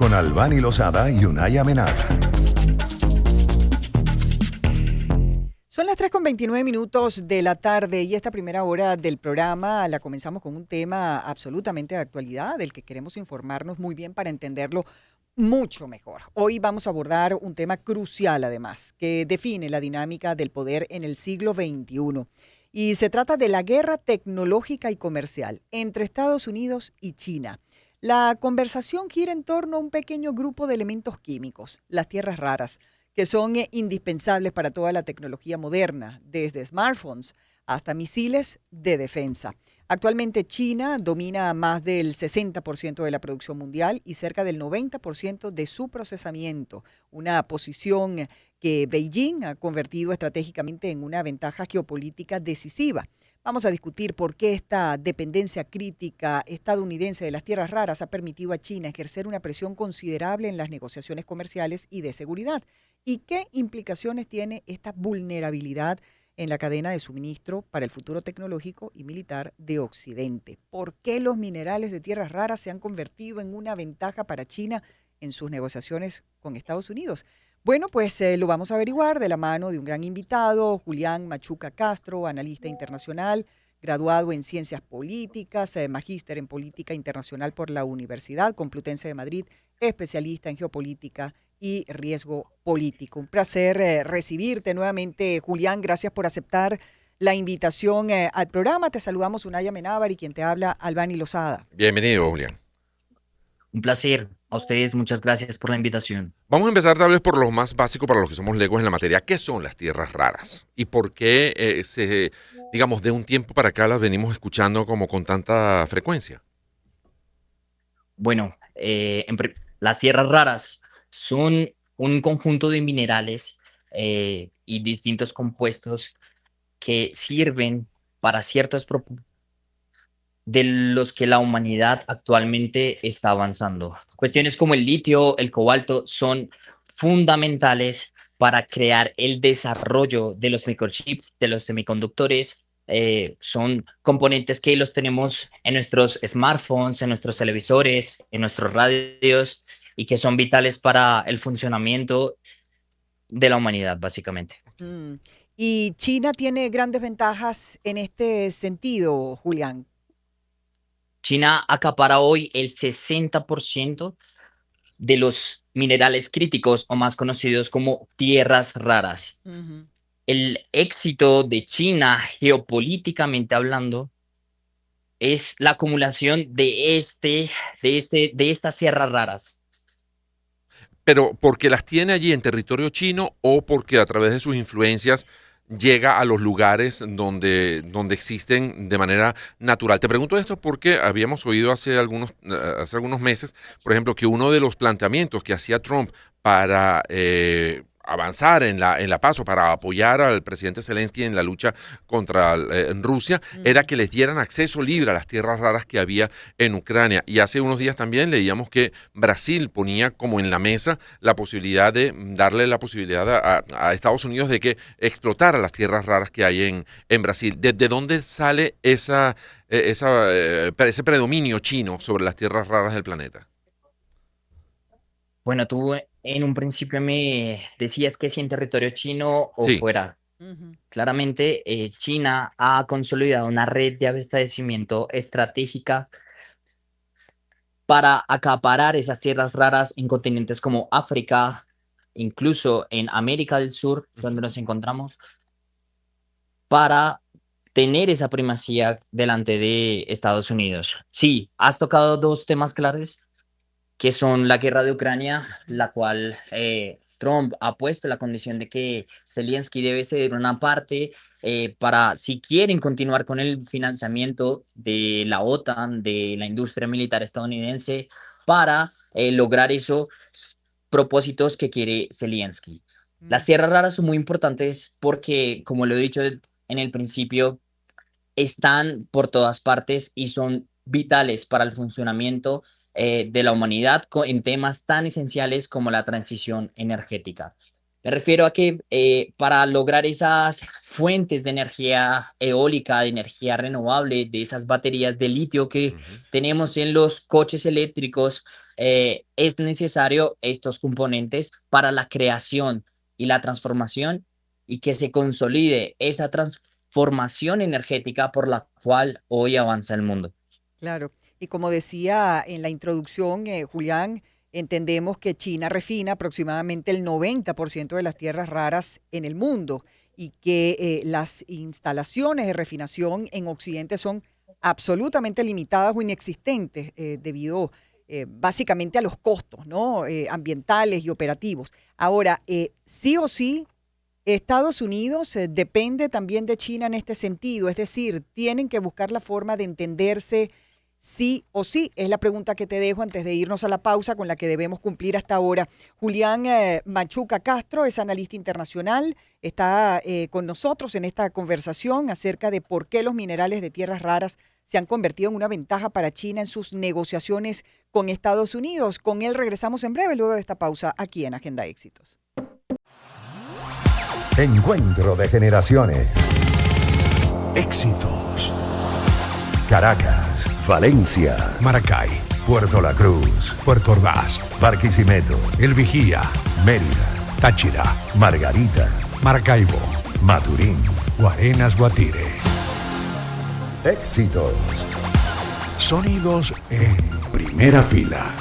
con Albany Lozada y Unay Amenat. Son las 3:29 de la tarde y esta primera hora del programa la comenzamos con un tema absolutamente de actualidad del que queremos informarnos muy bien para entenderlo mucho mejor. Hoy vamos a abordar un tema crucial además, que define la dinámica del poder en el siglo XXI. Y se trata de la guerra tecnológica y comercial entre Estados Unidos y China. La conversación gira en torno a un pequeño grupo de elementos químicos, las tierras raras, que son indispensables para toda la tecnología moderna, desde smartphones hasta misiles de defensa. Actualmente China domina más del 60% de la producción mundial y cerca del 90% de su procesamiento, una posición que Beijing ha convertido estratégicamente en una ventaja geopolítica decisiva. Vamos a discutir por qué esta dependencia crítica estadounidense de las tierras raras ha permitido a China ejercer una presión considerable en las negociaciones comerciales y de seguridad. ¿Y qué implicaciones tiene esta vulnerabilidad en la cadena de suministro para el futuro tecnológico y militar de Occidente? ¿Por qué los minerales de tierras raras se han convertido en una ventaja para China en sus negociaciones con Estados Unidos? Bueno, pues lo vamos a averiguar de la mano de un gran invitado, Julián Machuca Castro, analista internacional, graduado en Ciencias Políticas, magíster en Política Internacional por la Universidad Complutense de Madrid, especialista en geopolítica y riesgo político. Un placer recibirte nuevamente, Julián. Gracias por aceptar la invitación al programa. Te saludamos Unay Amenábar y quien te habla, Albany Lozada. Bienvenido, Julián. Un placer. A ustedes, muchas gracias por la invitación. Vamos a empezar tal vez por lo más básico para los que somos legos en la materia. ¿Qué son las tierras raras? ¿Y por qué, digamos, de un tiempo para acá las venimos escuchando como con tanta frecuencia? Bueno, las tierras raras son un conjunto de minerales y distintos compuestos que sirven para ciertos propósitos de los que la humanidad actualmente está avanzando. Cuestiones como el litio, el cobalto son fundamentales para crear el desarrollo de los microchips, de los semiconductores. Son componentes que los tenemos en nuestros smartphones, en nuestros televisores, en nuestros radios y que son vitales para el funcionamiento de la humanidad, básicamente. Y China tiene grandes ventajas en este sentido, Julián. China acapara hoy el 60% de los minerales críticos o más conocidos como tierras raras. Uh-huh. El éxito de China, geopolíticamente hablando, es la acumulación de estas tierras raras. Pero ¿porque las tiene allí en territorio chino o porque a través de sus influencias llega a los lugares donde existen de manera natural? Te pregunto esto porque habíamos oído hace algunos meses, por ejemplo, que uno de los planteamientos que hacía Trump para avanzar en la paz o para apoyar al presidente Zelensky en la lucha contra Rusia, era que les dieran acceso libre a las tierras raras que había en Ucrania. Y hace unos días también leíamos que Brasil ponía como en la mesa la posibilidad de darle la posibilidad a Estados Unidos de que explotara las tierras raras que hay en Brasil. ¿De dónde sale ese predominio chino sobre las tierras raras del planeta? Bueno, tú en un principio me decías que si en territorio chino o Sí. fuera. Uh-huh. Claramente, China ha consolidado una red de abastecimiento estratégica para acaparar esas tierras raras en continentes como África, incluso en América del Sur, donde nos encontramos, para tener esa primacía delante de Estados Unidos. Sí, has tocado dos temas claves, que son la guerra de Ucrania, la cual Trump ha puesto la condición de que Zelensky debe ceder una parte para, si quieren continuar con el financiamiento de la OTAN, de la industria militar estadounidense, para lograr esos propósitos que quiere Zelensky. Las tierras raras son muy importantes porque, como lo he dicho en el principio, están por todas partes y son vitales para el funcionamiento de la humanidad en temas tan esenciales como la transición energética. Me refiero a que para lograr esas fuentes de energía eólica, de energía renovable, de esas baterías de litio que Ujú. tenemos en los coches eléctricos, es necesario estos componentes para la creación y la transformación y que se consolide esa transformación energética por la cual hoy avanza el mundo. Claro. Y como decía en la introducción, Julián, entendemos que China refina aproximadamente el 90% de las tierras raras en el mundo y que las instalaciones de refinación en Occidente son absolutamente limitadas o inexistentes debido básicamente a los costos, ¿no? Ambientales y operativos. Ahora, sí o sí, Estados Unidos depende también de China en este sentido, es decir, tienen que buscar la forma de entenderse sí o sí. Es la pregunta que te dejo antes de irnos a la pausa con la que debemos cumplir hasta ahora. Julián Machuca Castro es analista internacional, está con nosotros en esta conversación acerca de por qué los minerales de tierras raras se han convertido en una ventaja para China en sus negociaciones con Estados Unidos. Con él regresamos en breve luego de esta pausa aquí en Agenda Éxitos. Encuentro de generaciones. Éxitos. Caracas, Valencia, Maracay, Puerto La Cruz, Puerto Ordaz, Barquisimeto, El Vigía, Mérida, Táchira, Margarita, Maracaibo, Maturín. Guarenas, Guatire. Éxitos. Sonidos en primera fila.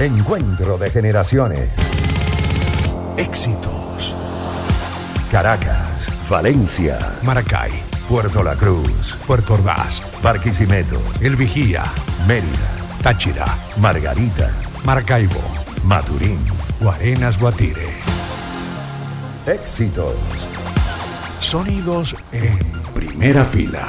Encuentro de generaciones. Éxitos. Caracas, Valencia, Maracay, Puerto La Cruz, Puerto Ordaz, Barquisimeto, El Vigía, Mérida, Táchira, Margarita, Maracaibo, Maturín. Guarenas Guatire. Éxitos. Sonidos en primera fila.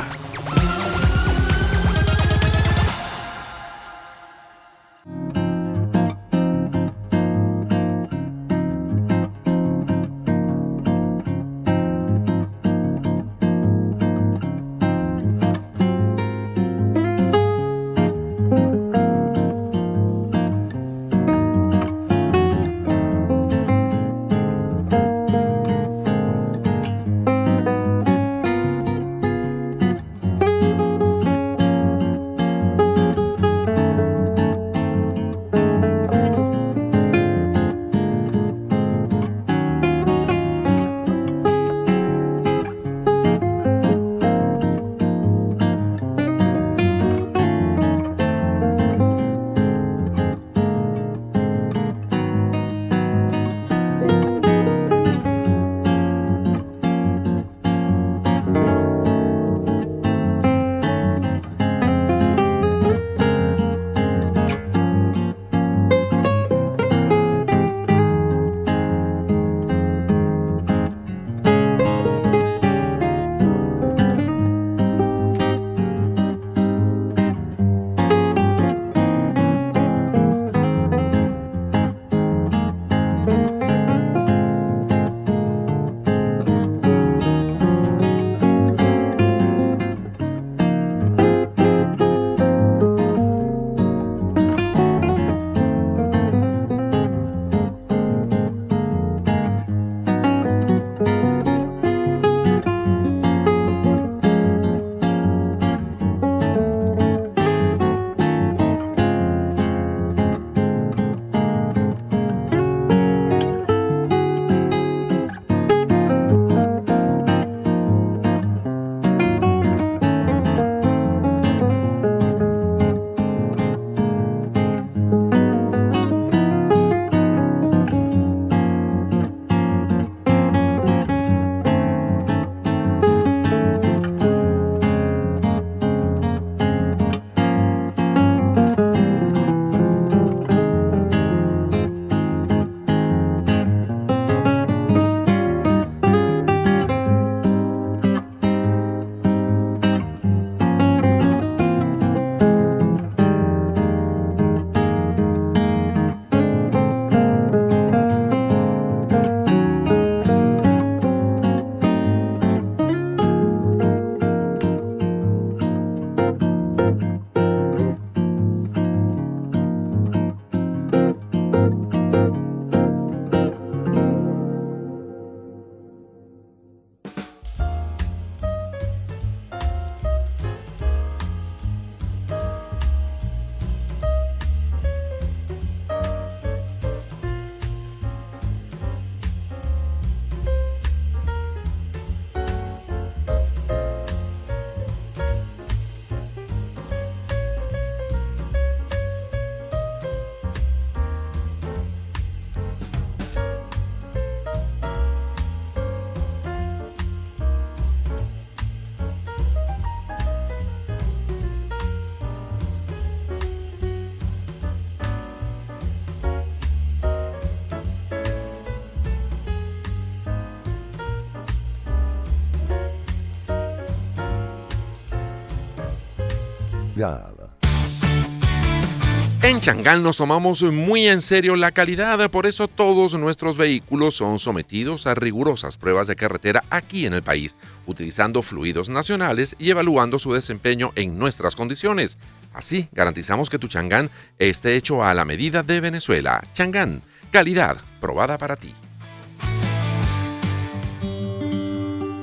En Changán nos tomamos muy en serio la calidad, por eso todos nuestros vehículos son sometidos a rigurosas pruebas de carretera aquí en el país, utilizando fluidos nacionales y evaluando su desempeño en nuestras condiciones. Así garantizamos que tu Changán esté hecho a la medida de Venezuela. Changán, calidad probada para ti.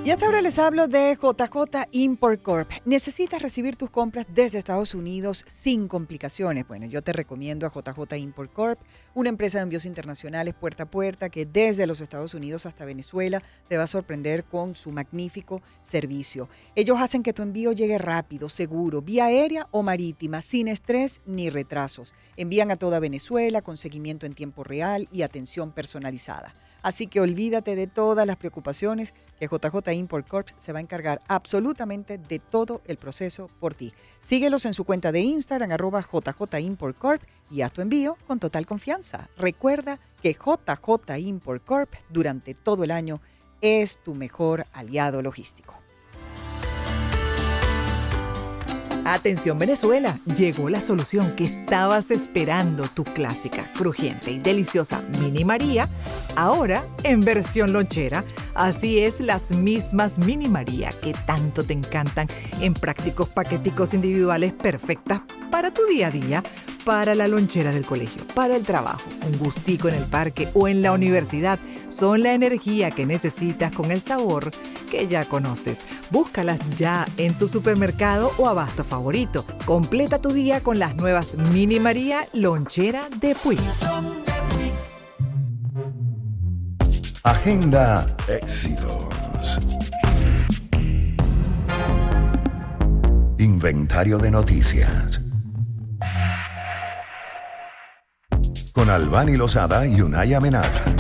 Y hasta ahora les hablo de JJ Import Corp. ¿Necesitas recibir tus compras desde Estados Unidos sin complicaciones? Bueno, yo te recomiendo a JJ Import Corp, una empresa de envíos internacionales puerta a puerta que desde los Estados Unidos hasta Venezuela te va a sorprender con su magnífico servicio. Ellos hacen que tu envío llegue rápido, seguro, vía aérea o marítima, sin estrés ni retrasos. Envían a toda Venezuela con seguimiento en tiempo real y atención personalizada. Así que olvídate de todas las preocupaciones, que JJ Import Corp se va a encargar absolutamente de todo el proceso por ti. Síguelos en su cuenta de Instagram, @JJ Import Corp, y haz tu envío con total confianza. Recuerda que JJ Import Corp durante todo el año es tu mejor aliado logístico. Atención Venezuela, llegó la solución que estabas esperando, tu clásica, crujiente y deliciosa Mini María, ahora en versión lonchera. Así es, las mismas Mini María que tanto te encantan, en prácticos paqueticos individuales perfectas para tu día a día, para la lonchera del colegio, para el trabajo, un gustico en el parque o en la universidad. Son la energía que necesitas con el sabor que ya conoces. Búscalas ya en tu supermercado o abasto favorito. Completa tu día con las nuevas Mini María lonchera de Puis. Agenda Éxitos. Inventario de noticias. Con Albany Lozada y Unay Amenaza.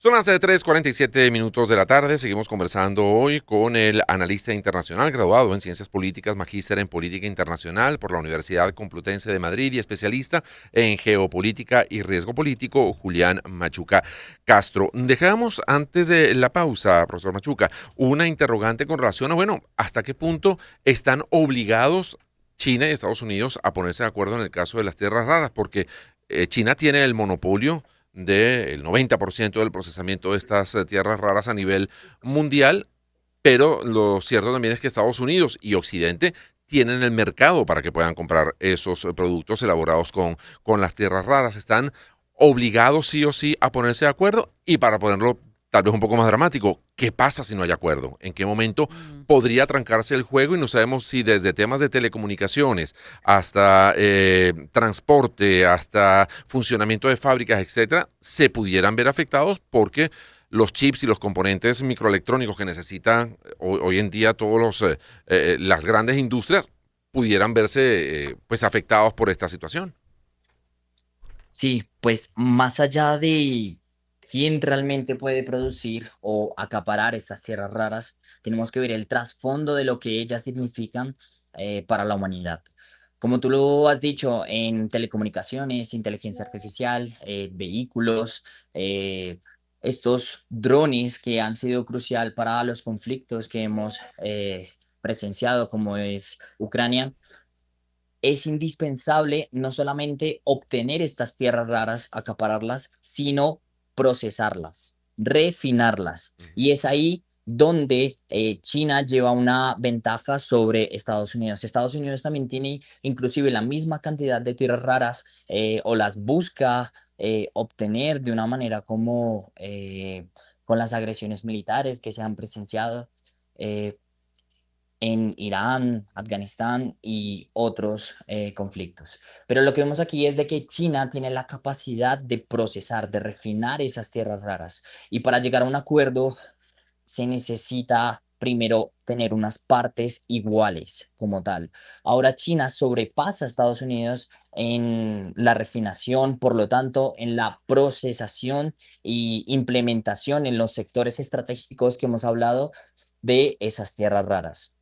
Son las 3:47 minutos de la tarde. Seguimos conversando hoy con el analista internacional graduado en Ciencias Políticas, magíster en Política Internacional por la Universidad Complutense de Madrid y especialista en Geopolítica y Riesgo Político, Julián Machuca Castro. Dejamos antes de la pausa, profesor Machuca, una interrogante con relación a, ¿hasta qué punto están obligados China y Estados Unidos a ponerse de acuerdo en el caso de las tierras raras? Porque China tiene el monopolio del 90% del procesamiento de estas tierras raras a nivel mundial, pero lo cierto también es que Estados Unidos y Occidente tienen el mercado para que puedan comprar esos productos elaborados con las tierras raras. Están obligados sí o sí a ponerse de acuerdo, y para ponerlo tal vez un poco más dramático, ¿qué pasa si no hay acuerdo? ¿En qué momento podría trancarse el juego? Y no sabemos si desde temas de telecomunicaciones hasta transporte, hasta funcionamiento de fábricas, etcétera, se pudieran ver afectados porque los chips y los componentes microelectrónicos que necesitan hoy en día todos las grandes industrias pudieran verse pues afectados por esta situación. Sí, pues más allá de quién realmente puede producir o acaparar estas tierras raras, tenemos que ver el trasfondo de lo que ellas significan para la humanidad. Como tú lo has dicho, en telecomunicaciones, inteligencia artificial, vehículos, estos drones que han sido crucial para los conflictos que hemos presenciado, como es Ucrania, es indispensable no solamente obtener estas tierras raras, acapararlas, sino procesarlas, refinarlas. Y es ahí donde China lleva una ventaja sobre Estados Unidos. Estados Unidos también tiene inclusive la misma cantidad de tierras raras o las busca obtener de una manera como con las agresiones militares que se han presenciado. En Irán, Afganistán y otros conflictos. Pero lo que vemos aquí es de que China tiene la capacidad de procesar, de refinar esas tierras raras. Y para llegar a un acuerdo se necesita primero tener unas partes iguales como tal. Ahora China sobrepasa a Estados Unidos en la refinación, por lo tanto, en la procesación y implementación en los sectores estratégicos que hemos hablado de esas tierras raras.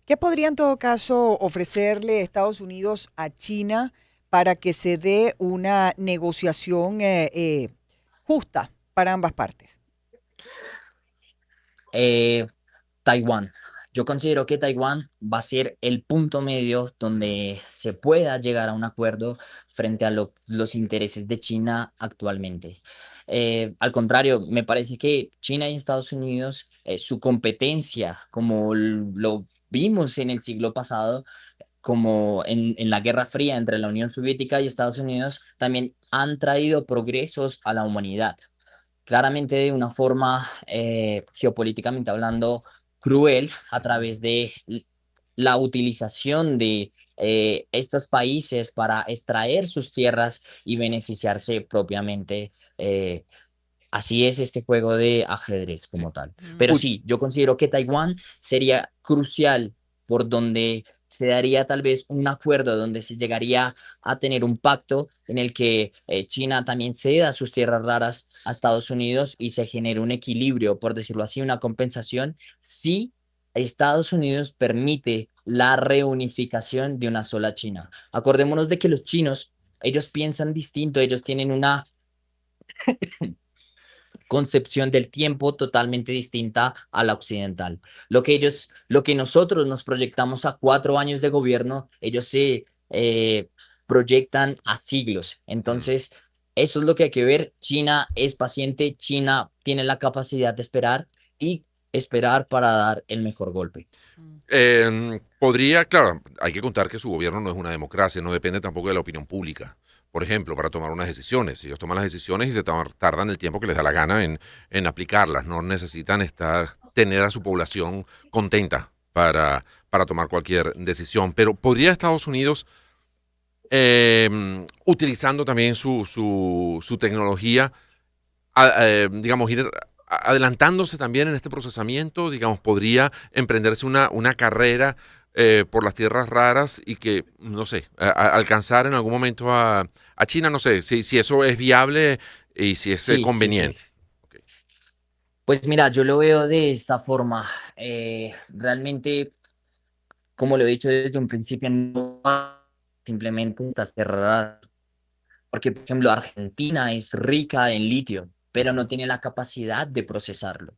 ¿Qué podría en todo caso ofrecerle Estados Unidos a China para que se dé una negociación justa para ambas partes? Taiwán. Yo considero que Taiwán va a ser el punto medio donde se pueda llegar a un acuerdo frente a los intereses de China actualmente. Al contrario, me parece que China y Estados Unidos, su competencia, como lo vimos en el siglo pasado, como en la Guerra Fría entre la Unión Soviética y Estados Unidos, también han traído progresos a la humanidad. claramente de una forma geopolíticamente hablando cruel a través de la utilización de estos países para extraer sus tierras y beneficiarse propiamente. Así es este juego de ajedrez Sí. como tal. Pero Ut- sí, yo considero que Taiwán sería crucial por donde se daría tal vez un acuerdo, donde se llegaría a tener un pacto en el que China también ceda sus tierras raras a Estados Unidos y se genere un equilibrio, por decirlo así, una compensación, si Estados Unidos permite la reunificación de una sola China. Acordémonos de que los chinos, ellos piensan distinto, ellos tienen una concepción del tiempo totalmente distinta a la occidental. Lo que nosotros nos proyectamos a 4 años de gobierno, ellos se proyectan a siglos. mm. Entonces, eso es lo que hay que ver. China es paciente, China tiene la capacidad de esperar y esperar para dar el mejor golpe. Podría, claro, hay que contar que su gobierno no es una democracia, no depende tampoco de la opinión pública. Por ejemplo, para tomar unas decisiones. Ellos toman las decisiones y se tardan el tiempo que les da la gana en aplicarlas. No necesitan tener a su población contenta para tomar cualquier decisión. Pero ¿podría Estados Unidos, utilizando también su tecnología, digamos, ir adelantándose también en este procesamiento? Digamos, podría emprenderse una carrera por las tierras raras y que, no sé, alcanzar en algún momento a China, no sé, si eso es viable y si es Sí, sí, sí. conveniente. Ok. Pues mira, yo lo veo de esta forma. Realmente, como lo he dicho desde un principio, no simplemente está cerrada. Porque, por ejemplo, Argentina es rica en litio, pero no Ujú. tiene la capacidad de procesarlo.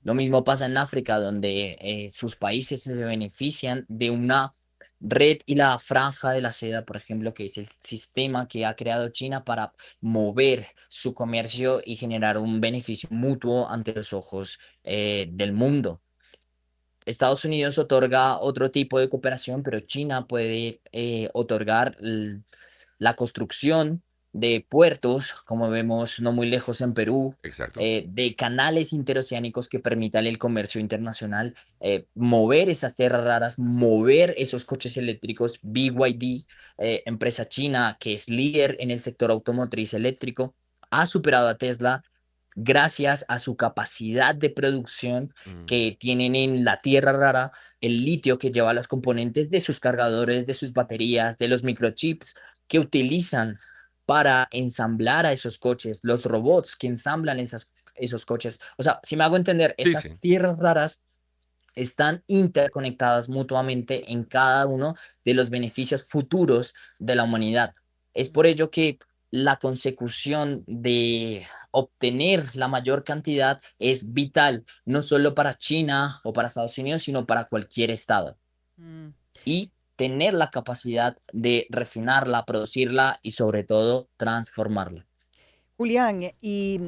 Lo Ujú. mismo pasa en África, donde sus países se benefician de una red y la franja de la seda, por ejemplo, que es el sistema que ha creado China para mover su comercio y generar un beneficio mutuo ante los ojos del mundo. Estados Unidos otorga otro tipo de cooperación, pero China puede otorgar la construcción de puertos, como vemos no muy lejos en Perú, Exacto. de canales interoceánicos que permitan el comercio internacional, mover esas tierras raras, mover esos coches eléctricos. BYD, empresa china que es líder en el sector automotriz eléctrico, ha superado a Tesla gracias a su capacidad de producción Mm. que tienen en la tierra rara, el litio que lleva los componentes de sus cargadores, de sus baterías, de los microchips que utilizan para ensamblar a esos coches, los robots que ensamblan esos coches. O sea, si me hago entender, Sí, estas sí. tierras raras están interconectadas mutuamente en cada uno de los beneficios futuros de la humanidad. Es por ello que la consecución de obtener la mayor cantidad es vital, no solo para China o para Estados Unidos, sino para cualquier estado. Mm. Y tener la capacidad de refinarla, producirla y sobre todo transformarla. Julián, y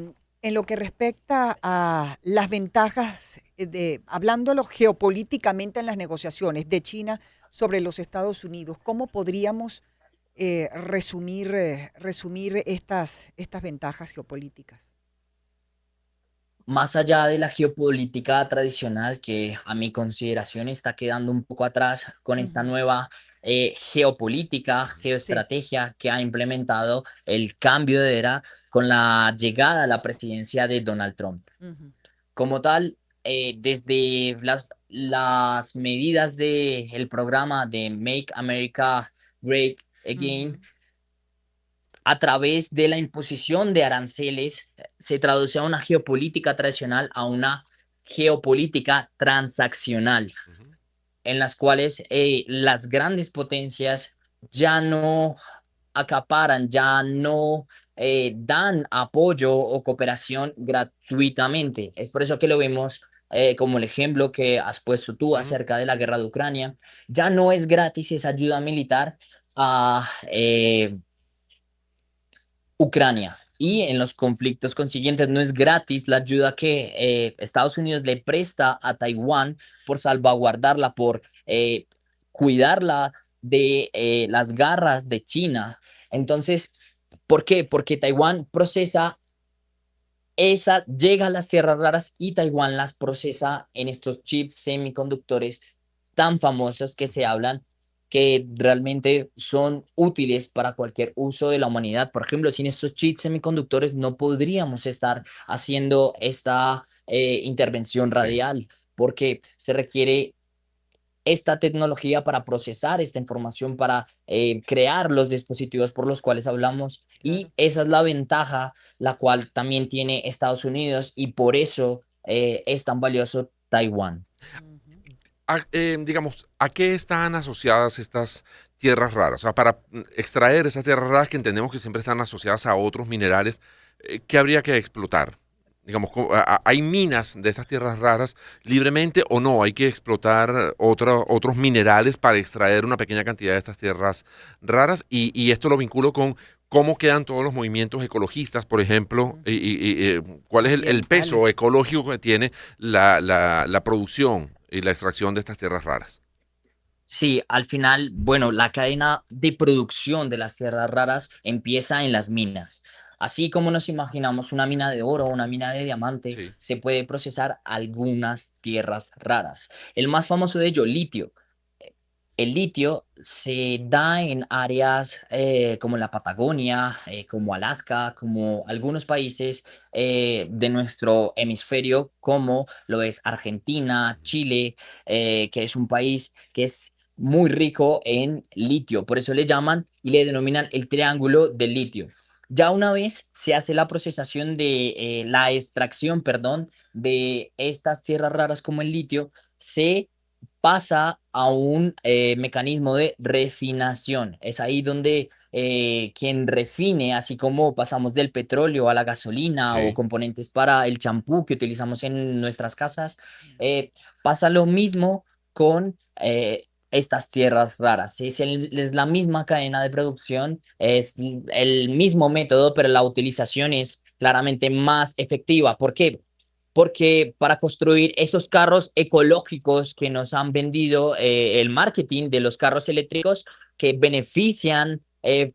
en lo que respecta a las ventajas hablándolo geopolíticamente en las negociaciones de China sobre los Estados Unidos, ¿cómo podríamos resumir estas ventajas geopolíticas? Más allá de la geopolítica tradicional, que a mi consideración está quedando un poco atrás con esta Ujú. nueva geopolítica, Sí. geoestrategia que ha implementado el cambio de era con la llegada a la presidencia de Donald Trump. Ujú. Como tal, desde las medidas del programa de Make America Great Ujú. Again, a través de la imposición de aranceles, se traduce a una geopolítica tradicional a una geopolítica transaccional, Ujú. en las cuales las grandes potencias ya no acaparan, ya no dan apoyo o cooperación gratuitamente. Es por eso que lo vemos como el ejemplo que has puesto tú Ujú. acerca de la guerra de Ucrania. Ya no es gratis esa ayuda militar a Ucrania. Y Ujú. en los conflictos consiguientes no es gratis la ayuda que Estados Unidos le presta a Taiwán por salvaguardarla, por cuidarla de las garras de China. Entonces, ¿por qué? Porque Taiwán procesa esa llega a las tierras raras y Taiwán las procesa en estos chips semiconductores tan famosos que se hablan, que realmente son útiles para cualquier uso de la humanidad. Por ejemplo, sin estos chips semiconductores no podríamos estar haciendo esta intervención Sí. radial, porque se requiere esta tecnología para procesar esta información, para crear los dispositivos por los cuales hablamos. Y Claro. esa es la ventaja, la cual también tiene Estados Unidos, y por eso es tan valioso Taiwán. Ujú. Digamos, ¿a qué están asociadas estas tierras raras? O sea, para extraer esas tierras raras que entendemos que siempre están asociadas a otros minerales, ¿qué habría que explotar? Digamos, ¿hay minas de estas tierras raras libremente o no? ¿Hay que explotar otros minerales para extraer una pequeña cantidad de estas tierras raras? Y esto lo vinculo con cómo quedan todos los movimientos ecologistas, por ejemplo, Ujú. cuál es el Ambientales. peso ecológico que tiene la producción y la extracción de estas tierras raras. Sí, al final, bueno, la cadena de producción de las tierras raras empieza en las minas. Así como nos imaginamos una mina de oro o una mina de diamante, Sí, se puede procesar algunas tierras raras. El más famoso de ello, litio. El litio se da en áreas como la Patagonia, como Alaska, como algunos países de nuestro hemisferio, como lo es Argentina, Chile, que es un país que es muy rico en litio. Por eso le llaman y le denominan el triángulo del litio. Ya una vez se hace la procesación de la extracción, perdón, de estas tierras raras como el litio, se pasa a un mecanismo de refinación. Es ahí donde quien refine, así como pasamos del petróleo a la gasolina o sí. componentes para el champú que utilizamos en nuestras casas, pasa lo mismo con estas tierras raras. Es la misma cadena de producción, es el mismo método, pero la utilización es claramente más efectiva. ¿Por qué? Porque para construir esos carros ecológicos que nos han vendido el marketing de los carros eléctricos, que benefician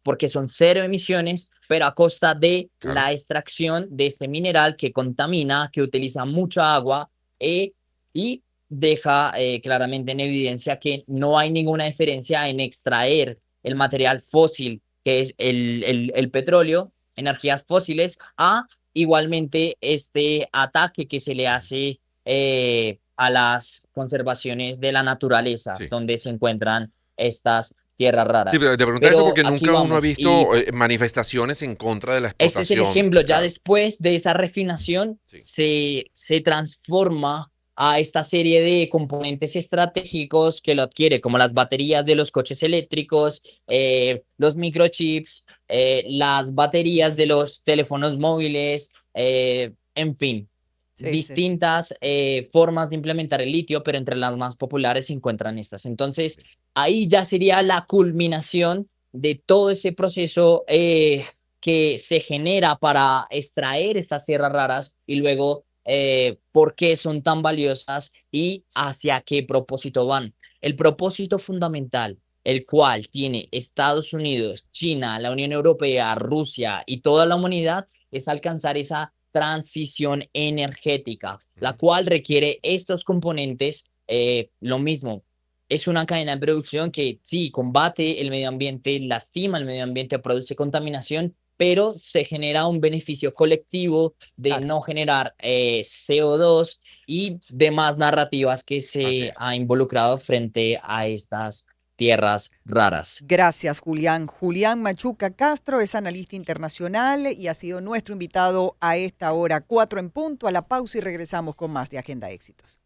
porque son cero emisiones, pero a costa de Claro. la extracción de este mineral que contamina, que utiliza mucha agua y deja claramente en evidencia que no hay ninguna diferencia en extraer el material fósil, que es el petróleo, energías fósiles, a igualmente este ataque que se le hace a las conservaciones de la naturaleza, Sí. donde se encuentran estas tierras Sí, raras. pero te preguntaba eso Pero porque aquí nunca uno ha vamos, y visto manifestaciones en contra de la este es el explotación. ejemplo. Ya Claro. después de esa refinación Sí. se transforma a esta serie de componentes estratégicos que lo adquiere, como las baterías de los coches eléctricos, los microchips, las baterías de los teléfonos móviles, en fin, Sí, sí, sí. distintas formas de implementar el litio, pero entre las más populares se encuentran estas. Entonces, ahí ya sería la culminación de todo ese proceso que se genera para extraer estas tierras raras y luego por qué son tan valiosas y hacia qué propósito van. El propósito fundamental, el cual tiene Estados Unidos, China, la Unión Europea, Rusia y toda la humanidad, es alcanzar esa transición energética, la Ujú. cual requiere estos componentes, lo mismo. Es una cadena de producción que sí combate el medio ambiente, lastima el medio ambiente, produce contaminación, pero se genera un beneficio colectivo de Claro. no generar CO2 y demás narrativas que Así se es. ha involucrado frente a estas tierras raras. Gracias, Julián. Julián Machuca Castro es analista internacional y ha sido nuestro invitado a esta hora, 4 en punto, a la pausa y regresamos con más de Agenda Éxitos.